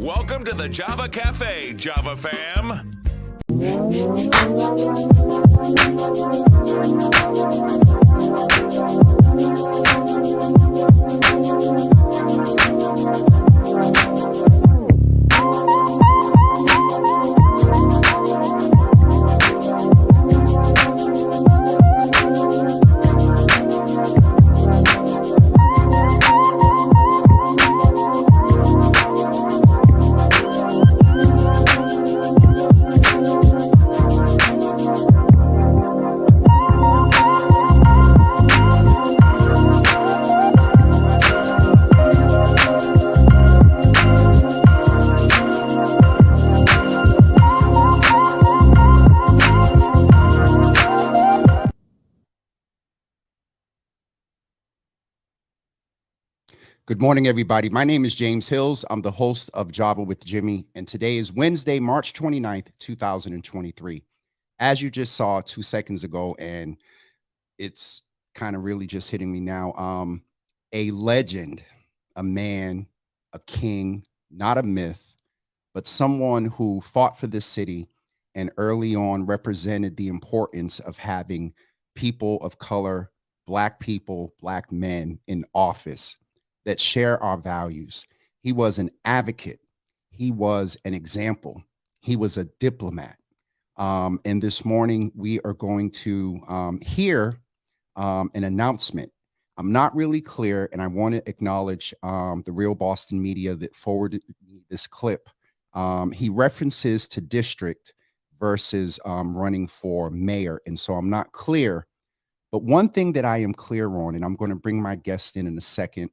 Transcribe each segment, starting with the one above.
Welcome to the Java Cafe, Java fam. Good morning, everybody. My name is James Hills. I'm the host of Java with Jimmy, and today is Wednesday, March 29th, 2023. As you just saw 2 seconds ago, and it's kind of really just hitting me now, a legend, a man, a king, not a myth, but someone who fought for this city and early on represented the importance of having people of color, Black people, Black men in office that share our values. He was an advocate. He was an example. He was a diplomat. And this morning, we are going to hear an announcement. I'm not really clear, and I want to acknowledge the Real Boston Media that forwarded me this clip. He references to district versus running for mayor. And so I'm not clear. But one thing that I am clear on, and I'm going to bring my guest in a second,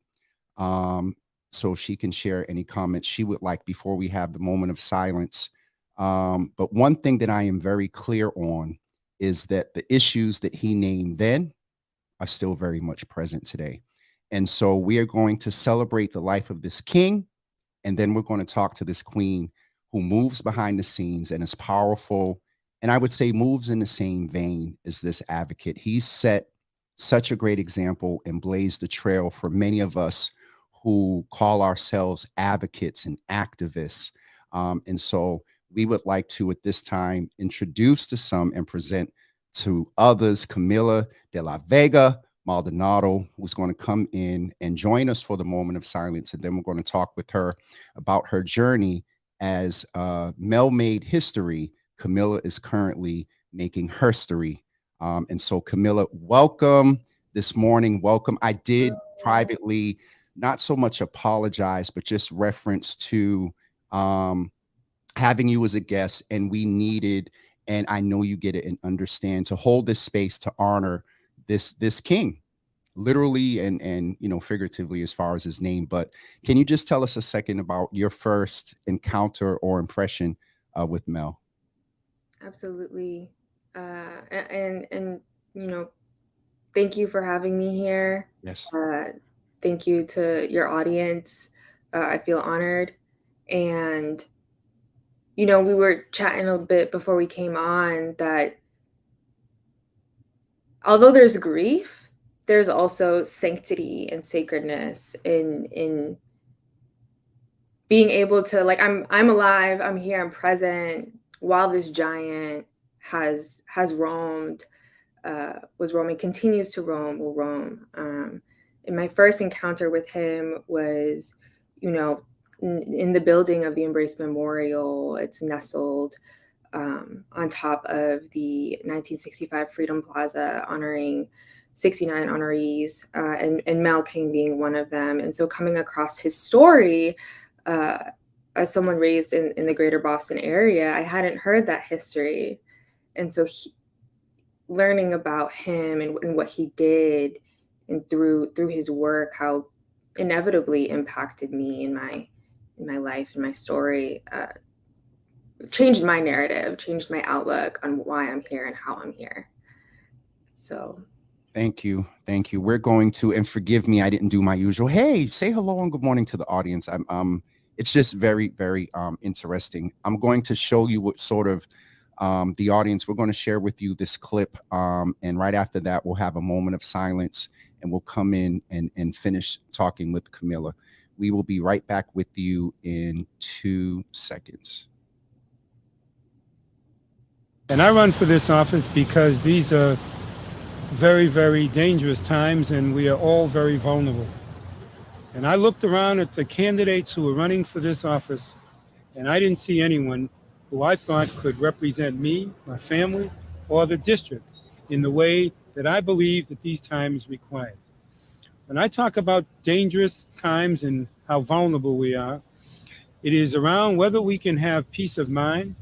so she can share any comments she would like before we have the moment of silence. But one thing that I am very clear on is that the issues that he named then are still very much present today. And so we are going to celebrate the life of this king, and then we're going to talk to this queen who moves behind the scenes and is powerful, and I would say moves in the same vein as this advocate. He's set such a great example and blazed the trail for many of us who call ourselves advocates and activists. And so we would like to, at this time, introduce to some and present to others, Camila de la Vega Maldonado, who's going to come in and join us for the moment of silence. And then we're going to talk with her about her journey as Mel made history. Camila is currently making herstory. And so, Camila, welcome this morning. Welcome. I did privately not so much apologize, but just reference to having you as a guest, and we needed, and I know you get it and understand, to hold this space to honor this king, literally and you know, figuratively as far as his name. But can you just tell us a second about your first encounter or impression with Mel? Absolutely. And you know, thank you for having me here. Yes. Thank you to your audience. I feel honored. And, you know, we were chatting a bit before we came on that although there's grief, there's also sanctity and sacredness in being able to, like, I'm alive, I'm here, I'm present while this giant has roamed, was roaming, continues to roam, will roam. And my first encounter with him was, you know, in the building of the Embrace Memorial. It's nestled on top of the 1965 Freedom Plaza, honoring 69 honorees, and Mel King being one of them. And so coming across his story, as someone raised in the greater Boston area, I hadn't heard that history. And so learning about him and what he did, and through his work, how inevitably impacted me in my life and my story, changed my narrative, changed my outlook on why I'm here and how I'm here. So thank you. Thank you. We're going to, and forgive me, I didn't do my usual, hey, say hello and good morning to the audience. It's just very, very interesting. I'm going to show you what sort of the audience, we're going to share with you this clip. And right after that, we'll have a moment of silence and we'll come in and finish talking with Camila. We will be right back with you in 2 seconds. And I run for this office because these are very, very dangerous times, and we are all very vulnerable. And I looked around at the candidates who were running for this office, and I didn't see anyone who I thought could represent me, my family, or the district in the way that I believe that these times require. When I talk about dangerous times and how vulnerable we are, it is around whether we can have peace of mind,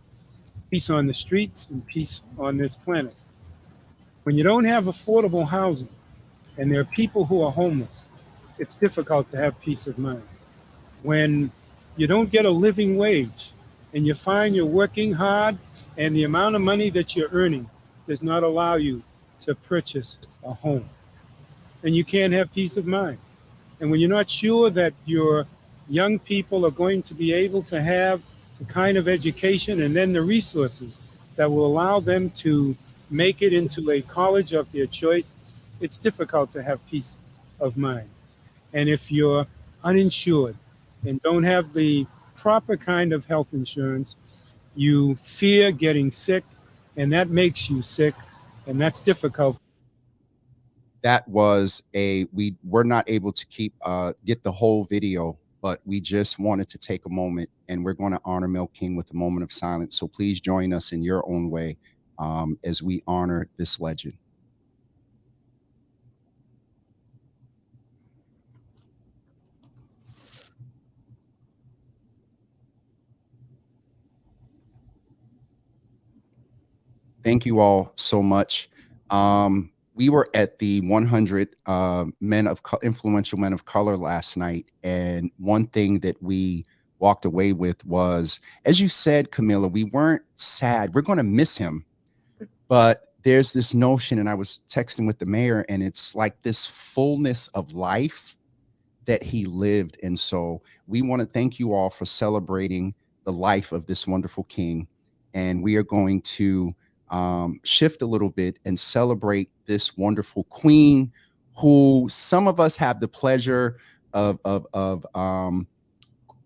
peace on the streets, and peace on this planet. When you don't have affordable housing and there are people who are homeless, it's difficult to have peace of mind. When you don't get a living wage and you find you're working hard and the amount of money that you're earning does not allow you to purchase a home, then you can't have peace of mind. And when you're not sure that your young people are going to be able to have the kind of education and then the resources that will allow them to make it into a college of their choice, it's difficult to have peace of mind. And if you're uninsured and don't have the proper kind of health insurance, you fear getting sick, and that makes you sick, and that's difficult. That was we were not able to get the whole video, but we just wanted to take a moment, and we're going to honor Mel King with a moment of silence. So please join us in your own way as we honor this legend. Thank you all so much. We were at the 100 influential men of color last night, and one thing that we walked away with was, as you said, Camilla, we weren't sad. We're going to miss him, but there's this notion, and I was texting with the mayor, and it's like this fullness of life that he lived. And so we want to thank you all for celebrating the life of this wonderful king, and we are going to shift a little bit and celebrate this wonderful queen, who some of us have the pleasure of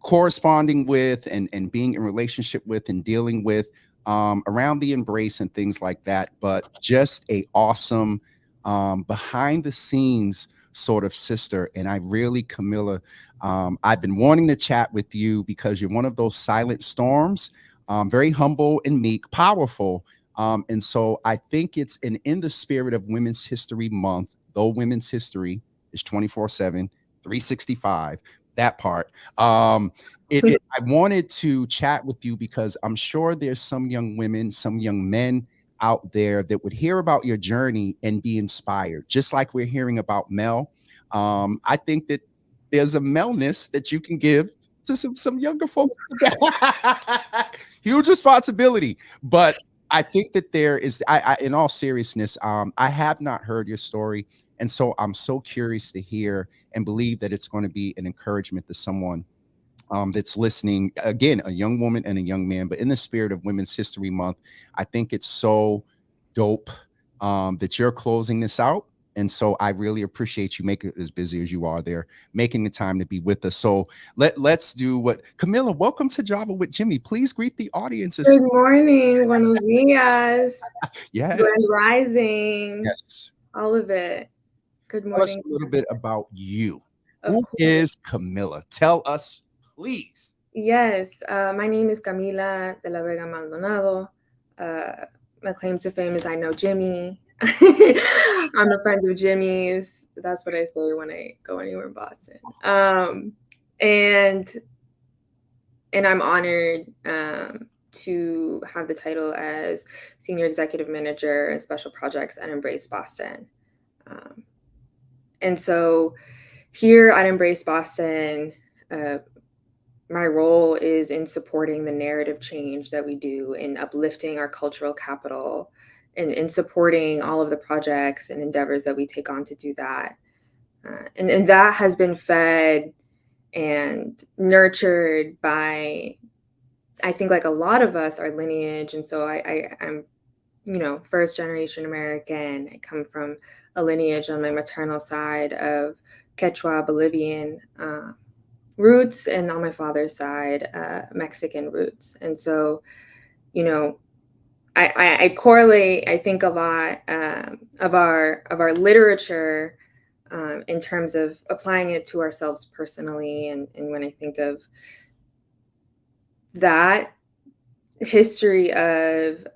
corresponding with and being in relationship with and dealing with around the embrace and things like that. But just a awesome behind the scenes sort of sister. And I really, Camilla, I've been wanting to chat with you because you're one of those silent storms, very humble and meek, powerful. And so I think it's in the spirit of Women's History Month, though Women's History is 24/7, 365, that part. I wanted to chat with you because I'm sure there's some young women, some young men out there that would hear about your journey and be inspired, just like we're hearing about Mel. I think that there's a Melness that you can give to some younger folks. Huge responsibility, but I think that there is, in all seriousness, I have not heard your story. And so I'm so curious to hear and believe that it's going to be an encouragement to someone that's listening. Again, a young woman and a young man, but in the spirit of Women's History Month, I think it's so dope that you're closing this out. And so I really appreciate you making it as busy as you are there, making the time to be with us. So let's do what Camilla, welcome to Java with Jimmy. Please greet the audience. Good morning. Buenos dias. Yes. Grand rising. Yes. All of it. Good morning. Tell us a little bit about you. Who is Camilla? Tell us, please. Yes. My name is Camila de la Vega Maldonado. My claim to fame is I know Jimmy. I'm a friend of Jimmy's. That's what I say when I go anywhere in Boston. And I'm honored to have the title as Senior Executive Manager in Special Projects at Embrace Boston. And so here at Embrace Boston, my role is in supporting the narrative change that we do, in uplifting our cultural capital, and in supporting all of the projects and endeavors that we take on to do that. And that has been fed and nurtured by, I think, like a lot of us, our lineage. And so I'm, first generation American. I come from a lineage on my maternal side of Quechua, Bolivian, roots, and on my father's side, Mexican roots. And so, you know, I correlate, I think, a lot of our literature in terms of applying it to ourselves personally. And when I think of that history of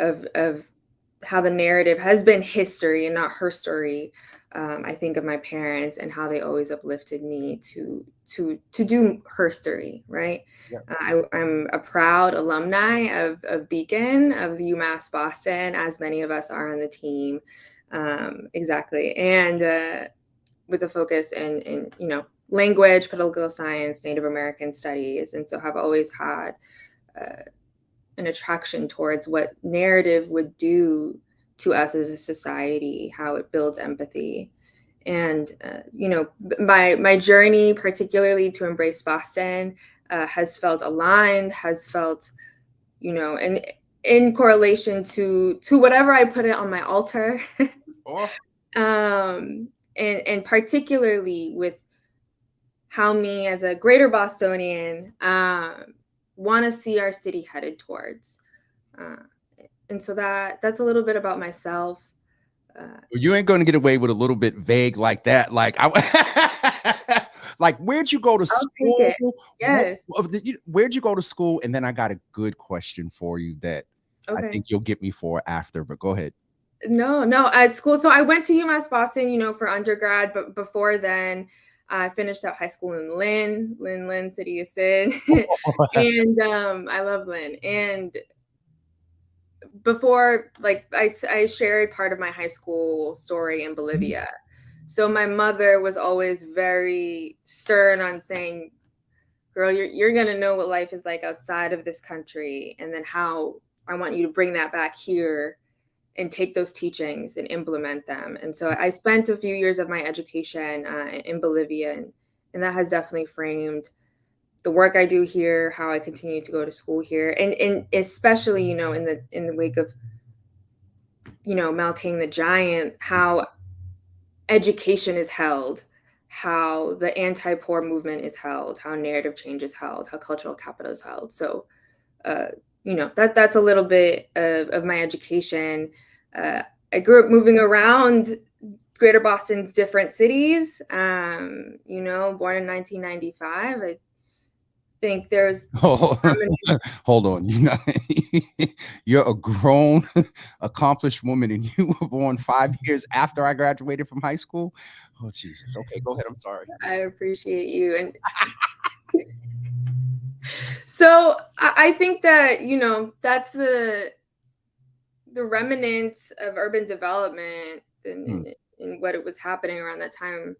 how the narrative has been history and not her story, I think of my parents and how they always uplifted me to do her story, right? Yeah. I'm a proud alumni of Beacon, of the UMass Boston, as many of us are on the team. Exactly. And with a focus in language, political science, Native American studies, and so have always had an attraction towards what narrative would do to us as a society, how it builds empathy. And my journey, particularly to embrace Boston, has felt aligned, has felt, and in correlation to whatever I put it on my altar. Oh. And particularly with how me as a greater Bostonian want to see our city headed towards. And so that's a little bit about myself. You ain't going to get away with a little bit vague like that. Like, like, where'd you go to I'll take school? it. Yes. Where'd you go to school? And then I got a good question for you that I Okay. think you'll get me for after, but go ahead. No. At school. So I went to UMass Boston, for undergrad, but before then, I finished up high school in Lynn, City of Sin. And I love Lynn. And before, like, I shared part of my high school story in Bolivia. So my mother was always very stern on saying, girl, you're going to know what life is like outside of this country, and then how I want you to bring that back here and take those teachings and implement them. And so I spent a few years of my education in Bolivia, and that has definitely framed the work I do here, how I continue to go to school here, and especially, in the wake of, Mel King the Giant, how education is held, how the anti-poor movement is held, how narrative change is held, how cultural capital is held. So, that's a little bit of my education. I grew up moving around Greater Boston's different cities. Born in 1995. I think there's Hold on. You're a grown, accomplished woman, and you were born 5 years after I graduated from high school. Oh, Jesus. Okay, go ahead. I'm sorry. I appreciate you. And so I think that, that's the remnants of urban development and what it was happening around that time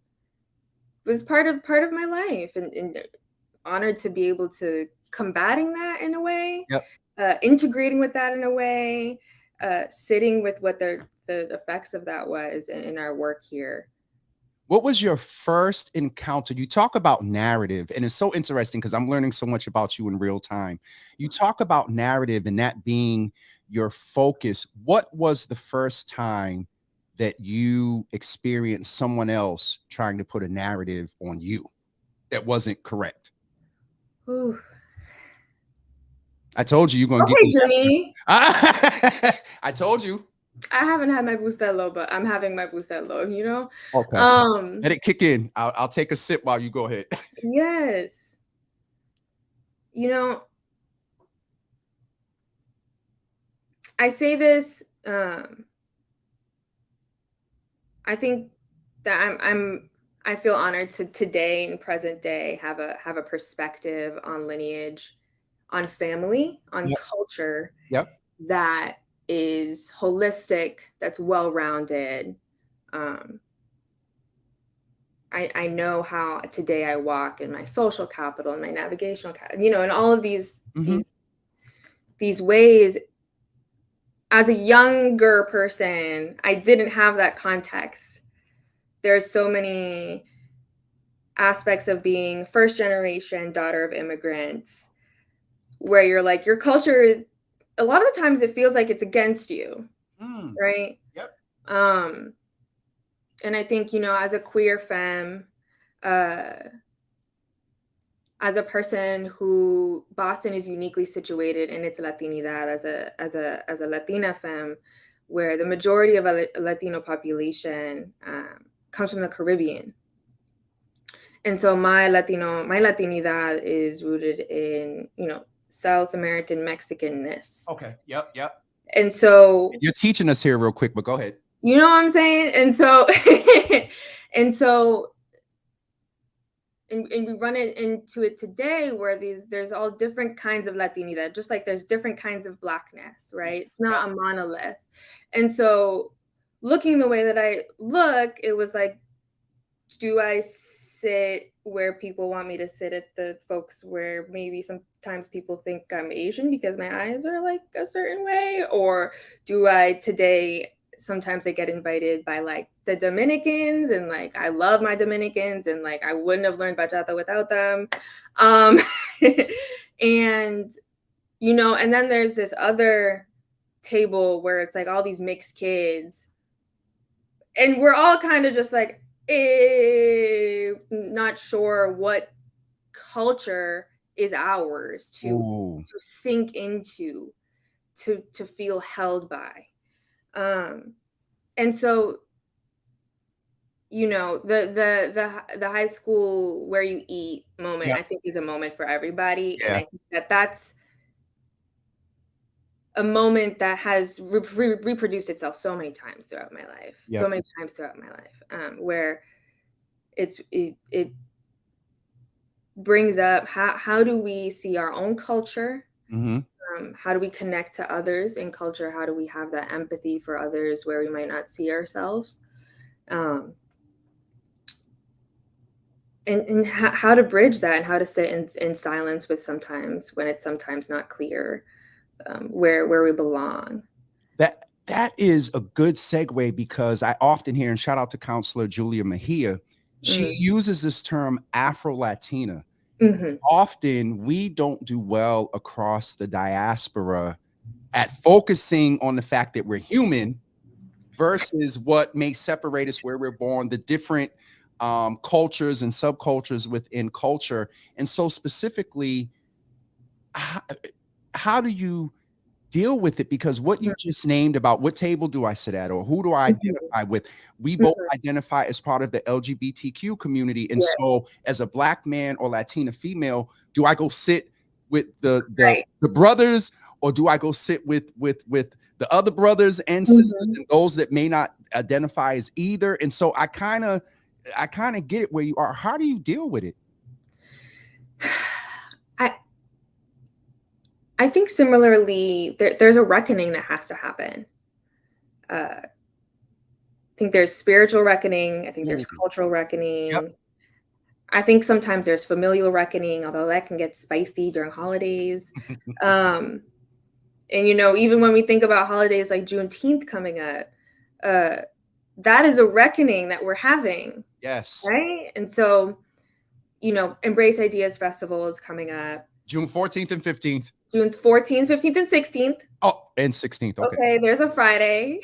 was part of my life, and honored to be able to combating that in a way, integrating with that in a way, sitting with what the effects of that was in our work here. What was your first encounter? You talk about narrative, and it's so interesting because I'm learning so much about you in real time. You talk about narrative and that being your focus. What was the first time that you experienced someone else trying to put a narrative on you that wasn't correct? Ooh. I told you you're going to Okay, get me. Jimmy. I told you. I haven't had my Bustelo, but I'm having my Bustelo, Okay. Let it kick in. I'll take a sip while you go ahead. Yes. I say this, I think that I feel honored to today in present day have a perspective on lineage, on family, on culture that is holistic, that's well-rounded. I know how today I walk in my social capital and my navigational and all of these ways. As a younger person, I didn't have that context. There's so many aspects of being first generation daughter of immigrants where you're like, your culture, a lot of the times it feels like it's against you, right? Yep. And I think, as a queer femme, as a person who Boston is uniquely situated in its Latinidad as a Latina femme, where the majority of a Latino population comes from the Caribbean. And so my Latinidad is rooted in, South American Mexicanness. Okay. Yep. And so You're teaching us here real quick, but go ahead. you know what I'm saying? And so and we run into it today where there's all different kinds of Latinidad, just like there's different kinds of Blackness, right? Yes. It's not a monolith. And so looking the way that I look, it was like, do I sit where people want me to sit at the folks where maybe sometimes people think I'm Asian because my eyes are like a certain way? Or do I today, sometimes I get invited by like the Dominicans, and like I love my Dominicans, and like I wouldn't have learned bachata without them. And, and then there's this other table where it's like all these mixed kids. And we're all kind of just like, not sure what culture is ours to sink into, to feel held by. And so, the high school where you eat moment, I think is a moment for everybody. And I think that's a moment that has reproduced itself so many times throughout my life, where it brings up how do we see our own culture? How do we connect to others in culture? How do we have that empathy for others where we might not see ourselves? And how to bridge that, and how to sit in silence with sometimes when it's sometimes not clear where we belong. That is a good segue, because I often hear, and shout out to Counselor Julia Mejia, she uses this term Afro-Latina. Often we don't do well across the diaspora at focusing on the fact that we're human versus what may separate us, where we're born, the different cultures and subcultures within culture. And so specifically, how do you deal with it? Because what you just named about what table do I sit at, or who do I identify with, we both identify as part of the LGBTQ community. And so as a Black man or Latina female, do I go sit with the brothers, or do I go sit with the other brothers and sisters and those that may not identify as either? And so I kind of get it where you are. How do you deal with it? I think similarly, there's a reckoning that has to happen. I think there's spiritual reckoning. I think there's cultural reckoning. I think sometimes there's familial reckoning, although that can get spicy during holidays. And, even when we think about holidays like Juneteenth coming up, that is a reckoning that we're having. Yes. Right? And so, Embrace Ideas Festival is coming up. June 14th and 15th. June 14th, 15th, and 16th. Oh, and 16th. Okay, there's a Friday.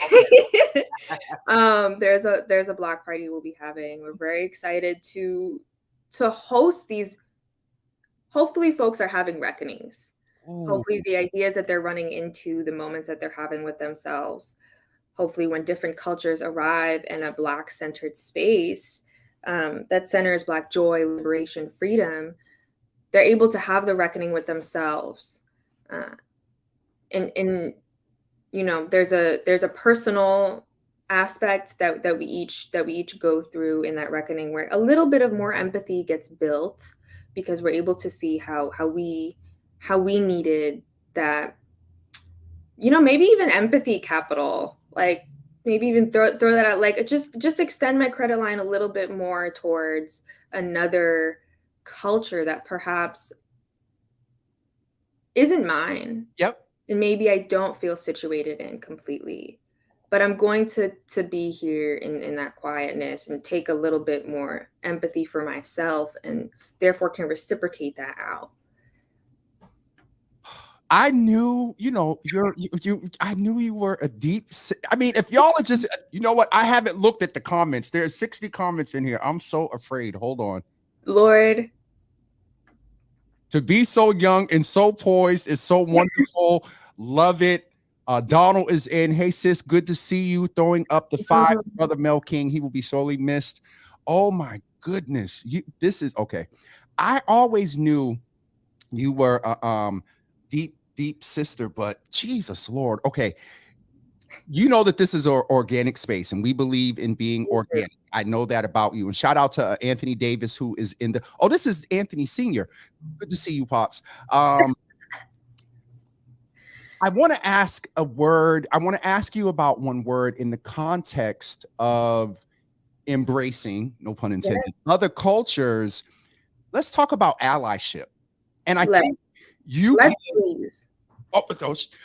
There's a block party we'll be having. We're very excited to host these. Hopefully folks are having reckonings. Hopefully the ideas that they're running into, the moments that they're having with themselves. Hopefully when different cultures arrive in a Black-centered space that centers Black joy, liberation, freedom, they're able to have the reckoning with themselves. And there's a personal aspect that we each go through in that reckoning, where a little bit of more empathy gets built, because we're able to see how we needed that, maybe even empathy capital, like maybe even throw that out, like just extend my credit line a little bit more towards another culture that perhaps isn't mine. And maybe I don't feel situated in completely, but I'm going to be here in that quietness and take a little bit more empathy for myself, and therefore can reciprocate that out. I knew, I knew you were a deep. I mean, if y'all are just, what? I haven't looked at the comments. There's 60 comments in here. I'm so afraid. Hold on. Lord. To be so young and so poised is so wonderful. Love it. Donald is in. Hey, sis, good to see you. Throwing up the 5, brother Mel King. He will be sorely missed. Oh my goodness. This is okay. I always knew you were a deep sister, but Jesus Lord. Okay. You know that this is an organic space and we believe in being organic. I know that about you. And shout out to Anthony Davis, who is in the, oh, this is Anthony Sr. Good to see you, Pops. I want to ask a word. I want to ask you about one word in the context of embracing, no pun intended, other cultures. Let's talk about allyship. And I think you can, please. oh,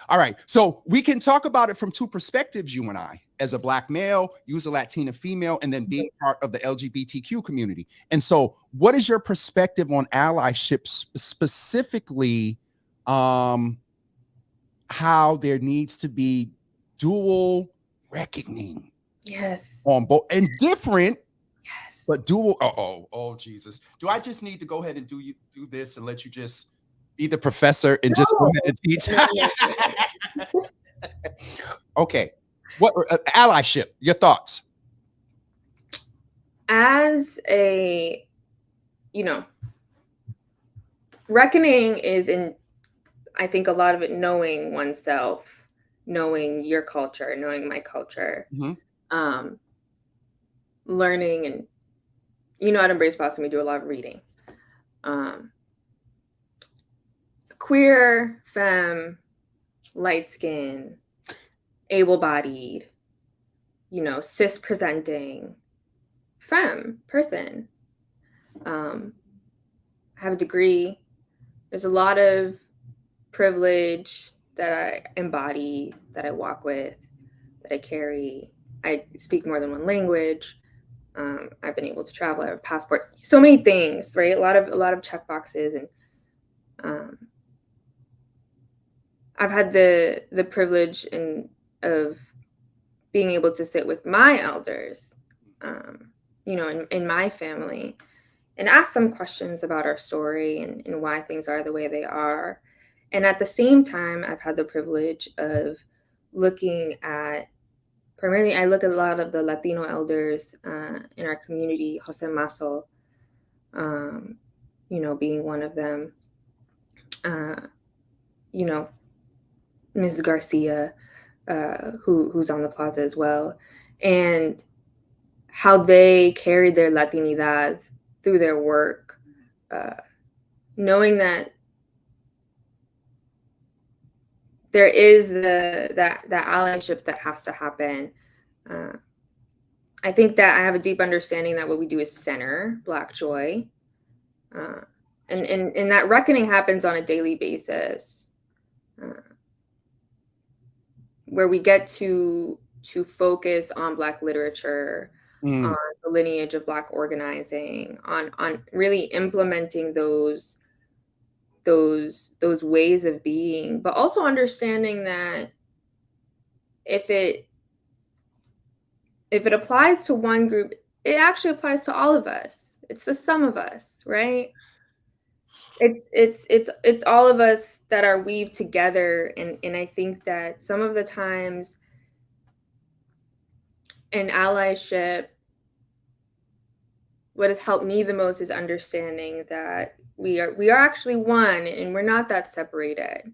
all right. So we can talk about it from two perspectives, you and I, as a Black male, you as a Latina female, and then being part of the LGBTQ community. And so what is your perspective on allyship, specifically how there needs to be dual reckoning? Yes. On both and different, yes, but dual. Oh, Jesus. Do I just need to go ahead and do this and let you just be the professor and just go ahead and teach? Okay. What allyship? Your thoughts? As a, reckoning is in, I think a lot of it knowing oneself, knowing your culture, knowing my culture, learning, and at Embrace Boston we do a lot of reading. Queer, femme, light skin, able-bodied, cis presenting femme person, have a degree. There's a lot of privilege that I embody, that I walk with, that I carry. I speak more than one language. I've been able to travel. I have a passport. So many things, right? A lot of check boxes, and I've had the privilege of being able to sit with my elders, in my family, and ask them questions about our story and why things are the way they are. And at the same time, I've had the privilege of looking at, primarily, I look at a lot of the Latino elders in our community, Jose Maso, being one of them, Ms. Garcia, who's on the plaza as well, and how they carried their Latinidad through their work, knowing that there is that allyship that has to happen. I think that I have a deep understanding that what we do is center Black joy, and that reckoning happens on a daily basis, where we get to focus on Black literature, on the lineage of Black organizing, on really implementing those ways of being, but also understanding that if it applies to one group, it actually applies to all of us. It's the sum of us, right? It's all of us that are weaved together, and I think that some of the times in allyship, what has helped me the most is understanding that we are actually one, and we're not that separated.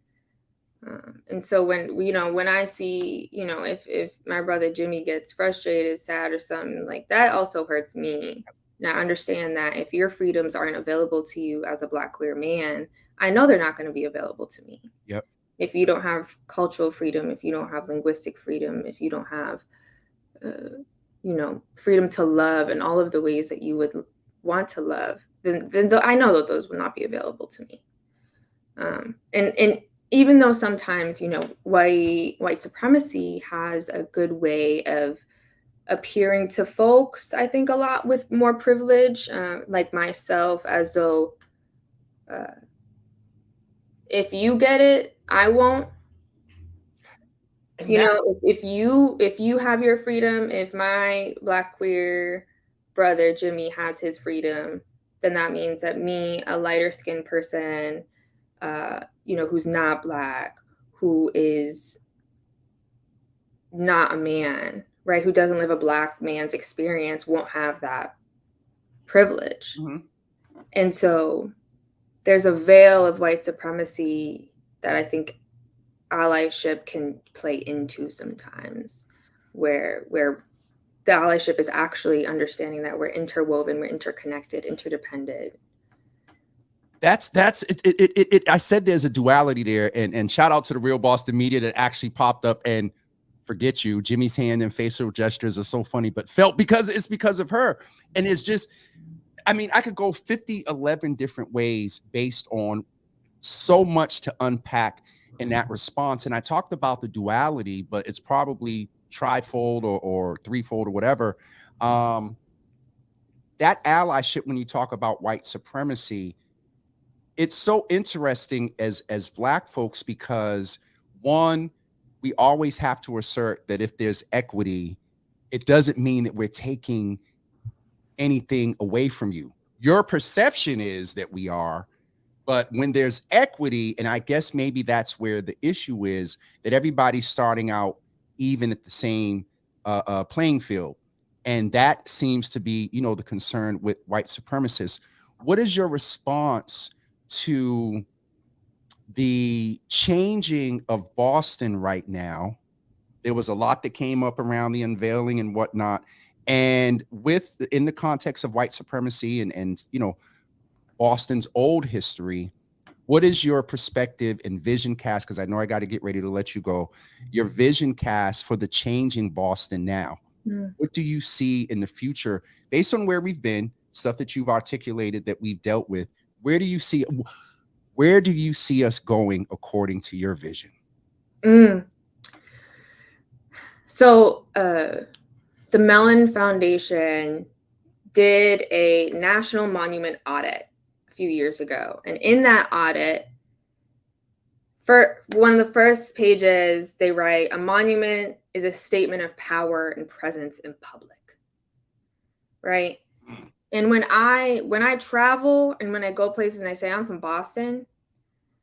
And so when I see, if my brother Jimmy gets frustrated, sad, or something like that, also hurts me. And I understand that if your freedoms aren't available to you as a Black queer man, I know they're not going to be available to me. Yep. If you don't have cultural freedom, if you don't have linguistic freedom, if you don't have, freedom to love in all of the ways that you would want to love, then I know that those would not be available to me. And even though sometimes, white supremacy has a good way of appearing to folks, I think a lot with more privilege, like myself, as though if you get it, I won't. And if you have your freedom, if my Black queer brother Jimmy has his freedom, then that means that me, a lighter skinned person, who's not Black, who is not a man, right, who doesn't live a Black man's experience, won't have that privilege. And so there's a veil of white supremacy that I think allyship can play into sometimes, where the allyship is actually understanding that we're interwoven, we're interconnected, interdependent. That's it. I said there's a duality there, and shout out to the Real Boston Media that actually popped up. And forget you, Jimmy's hand and facial gestures are so funny, but felt because of her. And it's just, I mean, I could go 11 different ways based on so much to unpack in that response. And I talked about the duality, but it's probably trifold or threefold or whatever. That allyship, when you talk about white supremacy, it's so interesting as Black folks, because one, we always have to assert that if there's equity, it doesn't mean that we're taking anything away from you. Your perception is that we are, but when there's equity, and I guess maybe that's where the issue is, that everybody's starting out even at the same playing field. And that seems to be, the concern with white supremacists. What is your response to the changing of Boston right now? There was a lot that came up around the unveiling and whatnot. And in the context of white supremacy and Boston's old history, what is your perspective and vision cast? Because I know I got to get ready to let you go. Your vision cast for the changing Boston now. What do you see in the future based on where we've been, stuff that you've articulated that we've dealt with? Where do you see us going according to your vision? So the Mellon Foundation did a national monument audit a few years ago. And in that audit, for one of the first pages, they write, a monument is a statement of power and presence in public, right? And when I travel and when I go places and I say I'm from Boston,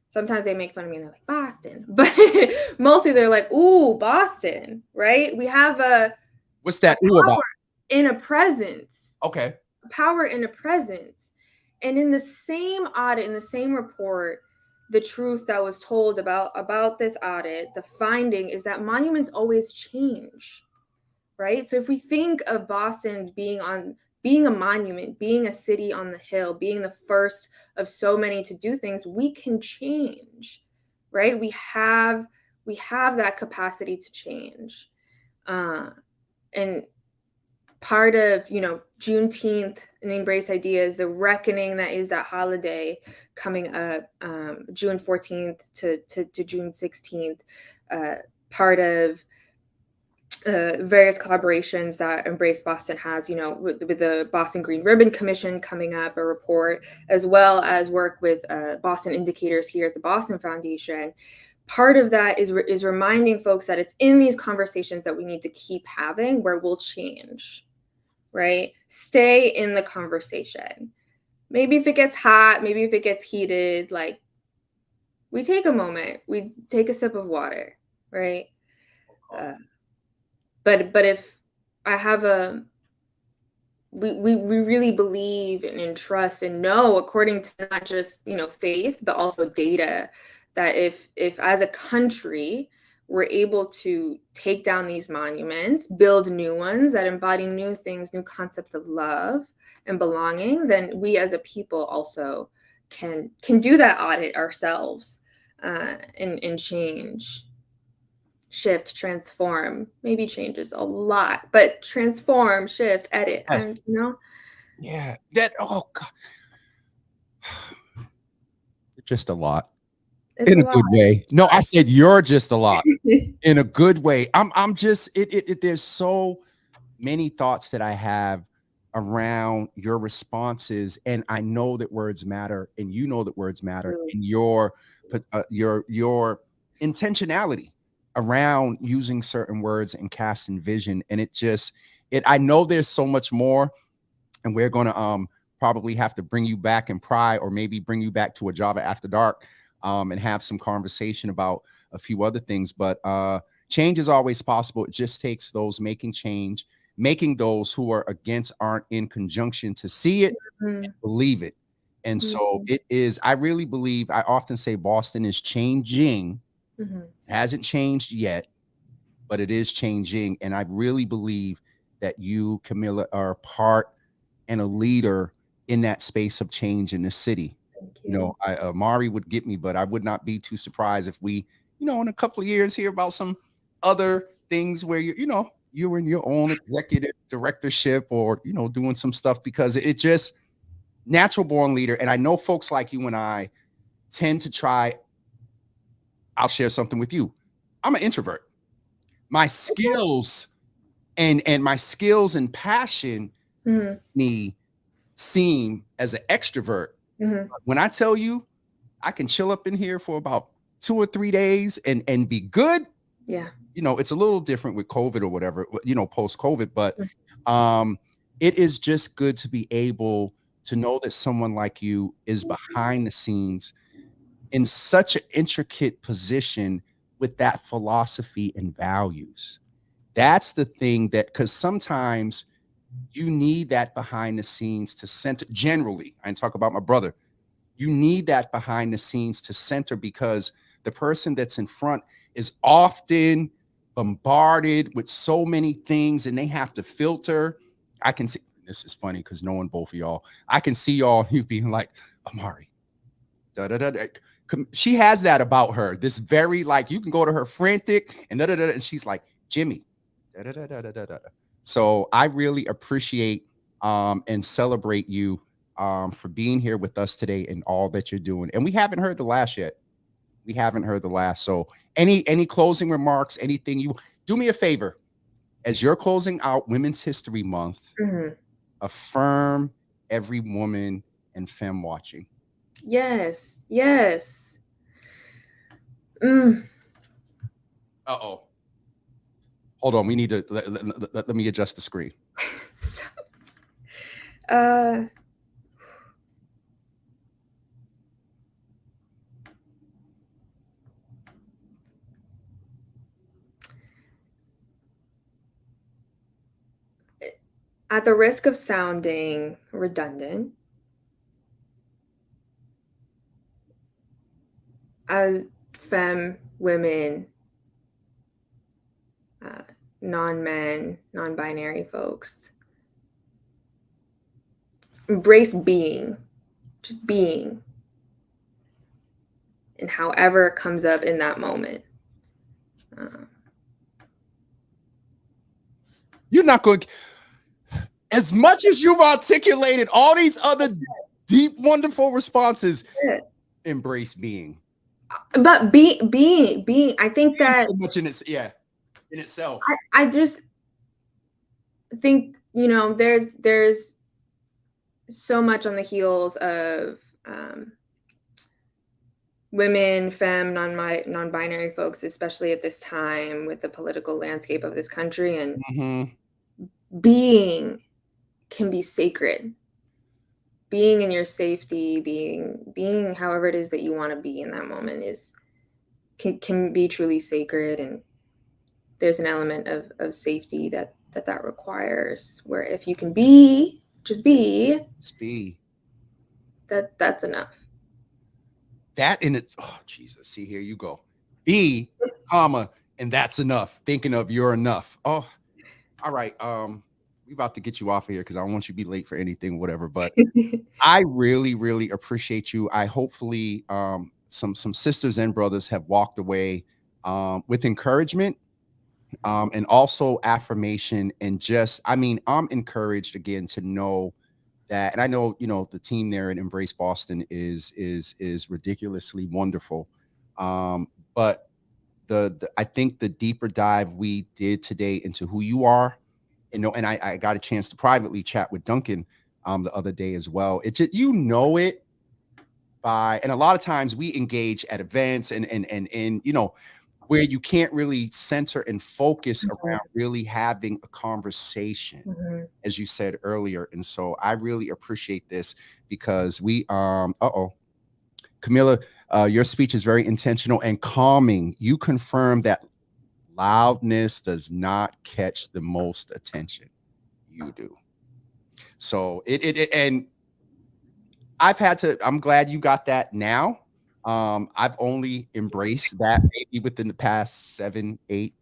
sometimes they make fun of me and they're like, Boston. But mostly they're like, ooh, Boston, right? We have what's that ooh about? In a presence. Okay. Power in a presence. And in the same audit, in the same report, the truth that was told about this audit, the finding is that monuments always change, right? So if we think of Boston being a monument, being a city on the hill, being the first of so many to do things, we can change, right? We have that capacity to change. And part of, Juneteenth and the Embrace Ideas, the reckoning that is that holiday coming up, June 14th to June 16th, part of various collaborations that Embrace Boston has, with the Boston Green Ribbon Commission coming up, a report, as well as work with Boston Indicators here at the Boston Foundation. Part of that is reminding folks that it's in these conversations that we need to keep having where we'll change, right? Stay in the conversation. Maybe if it gets hot, maybe if it gets heated, like we take a moment, we take a sip of water, right? But if I have we really believe and trust and know, according to not just, faith, but also data, that if as a country, we're able to take down these monuments, build new ones that embody new things, new concepts of love and belonging, then we as a people also can do that audit ourselves, and change, shift, transform. Maybe change is a lot, but transform, shift, edit. Yes. And, yeah, that, oh God, just a lot. In a good way. No, I said you're just a lot in a good way. I'm just there's so many thoughts that I have around your responses, and I know that words matter, and you know that words matter, and your intentionality around using certain words and casting vision. And I know there's so much more, and we're going to probably have to bring you back and pry, or maybe bring you back to a Java After Dark, and have some conversation about a few other things. But change is always possible. It just takes those making change, making those who are against aren't in conjunction to see it, and believe it. And so it is, I really believe, I often say Boston is changing. It hasn't changed yet, but it is changing. And I really believe that you, Camilla, are a part and a leader in that space of change in the city. You know, Mari would get me, but I would not be too surprised if we, you know, in a couple of years hear about some other things where you're in your own executive directorship, or, you know, doing some stuff, because it just natural born leader. And I know folks like you and I tend to try. I'll share something with you. I'm an introvert. My skills and my skills and passion me seem as an extrovert. When I tell you I can chill up in here for about 2 or 3 days and be good. Yeah. You know, it's a little different with COVID or whatever, you know, post COVID, but it is just good to be able to know that someone like you is behind the scenes in such an intricate position with that philosophy and values. That's the thing, that because sometimes you need that behind the scenes to center. Generally, I talk about my brother. You need that behind the scenes to center, because the person that's in front is often bombarded with so many things, and they have to filter. I can see, this is funny because knowing both of y'all, I can see y'all, you being like, Amari, da, da, da, da. She has that about her. This very, like, you can go to her frantic and da, da, da, and she's like, Jimmy, da, da, da, da, da, da. So I really appreciate and celebrate you for being here with us today and all that you're doing. And we haven't heard the last yet. We haven't heard the last. So any closing remarks, anything you do me a favor as you're closing out Women's History Month, affirm every woman and femme watching. Yes. Yes. Uh-oh. Hold on. We need to let me adjust the screen. At the risk of sounding redundant, as femme, women, non-men, non-binary folks, embrace being, just being, and however it comes up in that moment. You're not going, as much as you've articulated all these other deep, wonderful responses, embrace being. But being, I think that so much in itself. I just think, you know, there's so much on the heels of women, femme, non-binary folks, especially at this time with the political landscape of this country, and being can be sacred. Being in your safety, being however it is that you want to be in that moment can be truly sacred, and there's an element of safety that requires, where if you can just be, that's enough. That in it, oh Jesus, see, here you go. Be, comma, and that's enough. Thinking of you're enough. Oh, all right. We about to get you off of here because I don't want you to be late for anything, whatever. But I really, really appreciate you. I hopefully some sisters and brothers have walked away with encouragement and also affirmation, and just, I mean, I'm encouraged again to know that, and I know, you know, the team there at Embrace Boston is ridiculously wonderful. But I think the deeper dive we did today into who you are, and I got a chance to privately chat with Duncan the other day as well. It's just, you know, it by, and a lot of times we engage at events and you know, where you can't really center and focus Mhm. around really having a conversation, Mhm. as you said earlier. And so I really appreciate this because Camilla, your speech is very intentional and calming. You confirm that loudness does not catch the most attention. You do. So and I'm glad you got that now. I've only embraced that maybe within the past 7, 8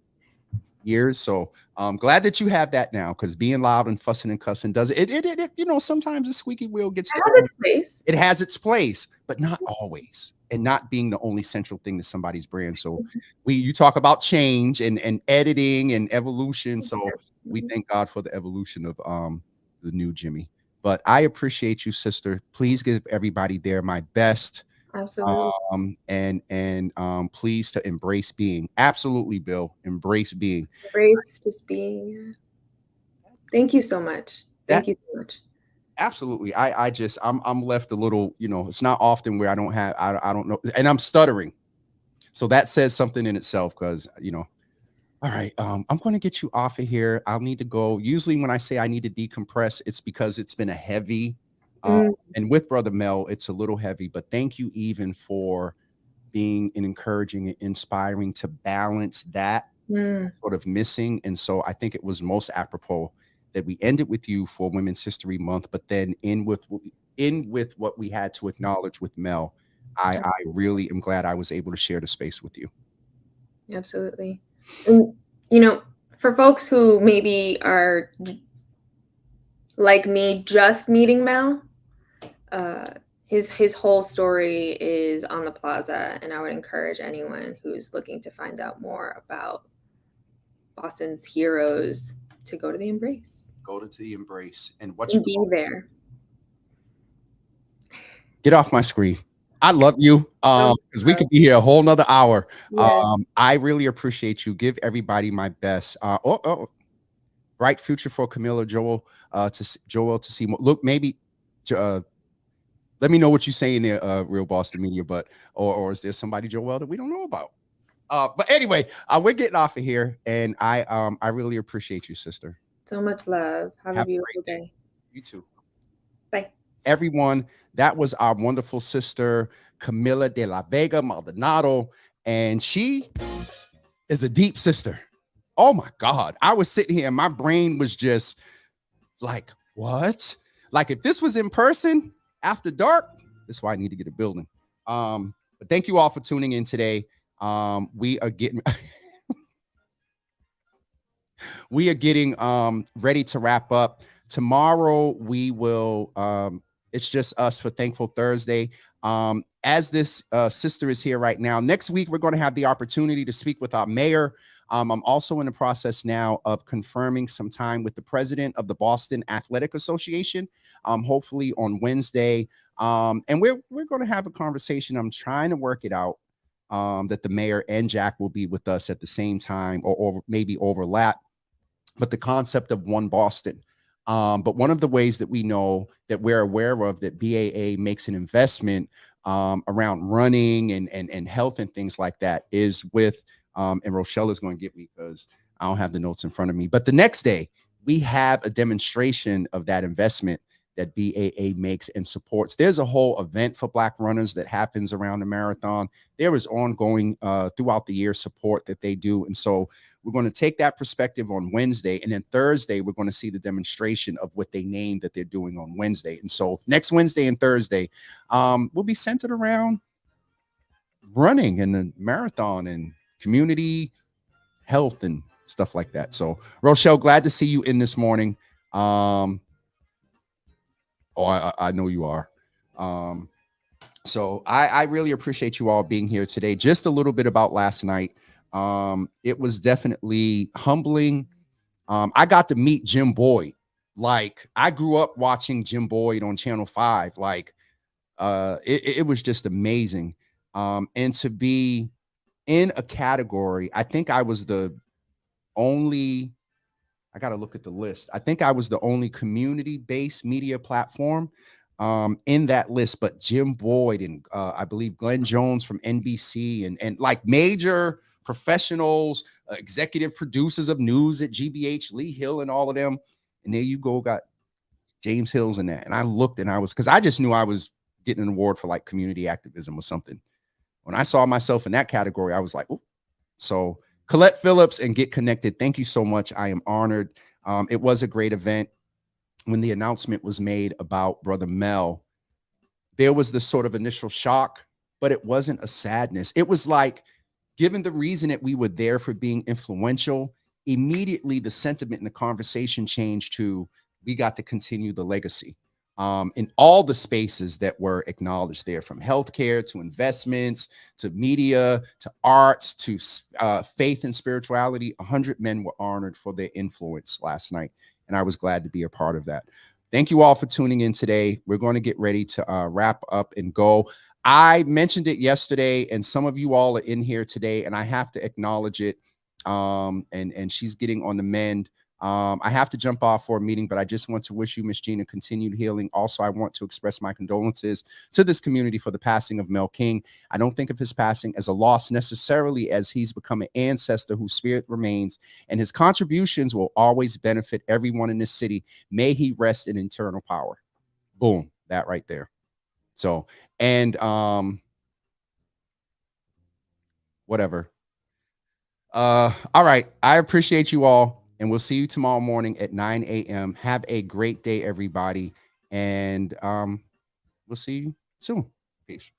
years. So I'm glad that you have that now, because being loud and fussing and cussing does it, you know, sometimes the squeaky wheel gets It to has its place. it has its place, but not always, and not being the only central thing to somebody's brand. So you talk about change and editing and evolution. So we Mhm. thank God for the evolution of the new Jimmy. But I appreciate you, sister. Please give everybody there my best. Absolutely. Please to embrace being. Absolutely, Bill. Embrace being. Embrace just being. Thank you so much. That Thank you so much. absolutely. I'm left a little, you know, it's not often where I don't know, and I'm stuttering. So that says something in itself, because you know, all right, I'm going to get you off of here. I'll need to go. Usually when I say I need to decompress, it's because it's been a heavy, Mm, and with Brother Mel, it's a little heavy, but thank you even for being an encouraging and inspiring to balance that mm, sort of missing. And so I think it was most apropos that we ended with you for Women's History Month, but then in with what we had to acknowledge with Mel. I really am glad I was able to share the space with you. absolutely. And, you know, for folks who maybe are like me, just meeting Mel, uh, his whole story is on the plaza, and I would encourage anyone who's looking to find out more about Boston's heroes to go to the Embrace Go to the Embrace and what you and be there. get off my screen. I love you. Oh, Because we could be here a whole nother hour. yeah. I really appreciate you. Give everybody my best. Bright future for Camilla, Joel, Joel to see more. Look, maybe let me know what you say in there, Real Boston Media, but or is there somebody, Joel, that we don't know about? But anyway, we're getting off of here, and I really appreciate you, sister. So much love. Have a Have a beautiful great day. day. You too. Bye. Everyone, that was our wonderful sister, Camilla de la Vega Maldonado, and she is a deep sister. Oh my God. I was sitting here and my brain was just like, what? Like, if this was in person after dark, this is why I need to get a building. But thank you all for tuning in today. We are getting ready to wrap up. Tomorrow we will it's just us for Thankful Thursday. As this sister is here right now, next week we're going to have the opportunity to speak with our mayor. I'm also in the process now of confirming some time with the president of the Boston Athletic Association, hopefully on Wednesday. And we're going to have a conversation. I'm trying to work it out, that the mayor and Jack will be with us at the same time, or maybe overlap, but the concept of one Boston. But one of the ways that we know that we're aware of that BAA makes an investment around running and health and things like that is with, and Rochelle is going to get me because I don't have the notes in front of me. But the next day, we have a demonstration of that investment that BAA makes and supports. There's a whole event for Black runners that happens around the marathon. There is ongoing throughout the year support that they do. And so we're going to take that perspective on Wednesday. And then Thursday, we're going to see the demonstration of what they named that they're doing on Wednesday. And so next Wednesday and Thursday will be centered around running and the marathon and community health and stuff like that. So Rochelle, glad to see you in this morning. I know you are. So I really appreciate you all being here today. Just a little bit about last night. It was definitely humbling. I got to meet Jim Boyd. Like, I grew up watching Jim Boyd on Channel 5. Like, it was just amazing. And to be in a category, I think I was the only, I got to look at the list. I think I was the only community-based media platform in that list, but Jim Boyd and I believe Glenn Jones from NBC and like major professionals, executive producers of news at GBH, Lee Hill, and all of them. And there you go, got James Hills in that. And I looked and I was, because I just knew I was getting an award for like community activism or something. When I saw myself in that category, I was like, oh. So Colette Phillips and Get Connected, thank you so much. I am honored. It was a great event. When the announcement was made about Brother Mel, there was this sort of initial shock, but it wasn't a sadness. It was like, given the reason that we were there for being influential, immediately the sentiment and the conversation changed to, we got to continue the legacy. In all the spaces that were acknowledged there, from healthcare to investments, to media, to arts, to faith and spirituality, 100 men were honored for their influence last night. And I was glad to be a part of that. Thank you all for tuning in today. We're going to get ready to wrap up and go. I mentioned it yesterday, and some of you all are in here today, and I have to acknowledge it. And she's getting on the mend. I have to jump off for a meeting, but I just want to wish you, Miss Gina, continued healing. Also, I want to express my condolences to this community for the passing of Mel King. I don't think of his passing as a loss necessarily, as he's become an ancestor whose spirit remains, and his contributions will always benefit everyone in this city. May he rest in eternal power. Boom, that right there. So, and whatever. All right. I appreciate you all. And we'll see you tomorrow morning at 9 a.m. Have a great day, everybody. And we'll see you soon. Peace.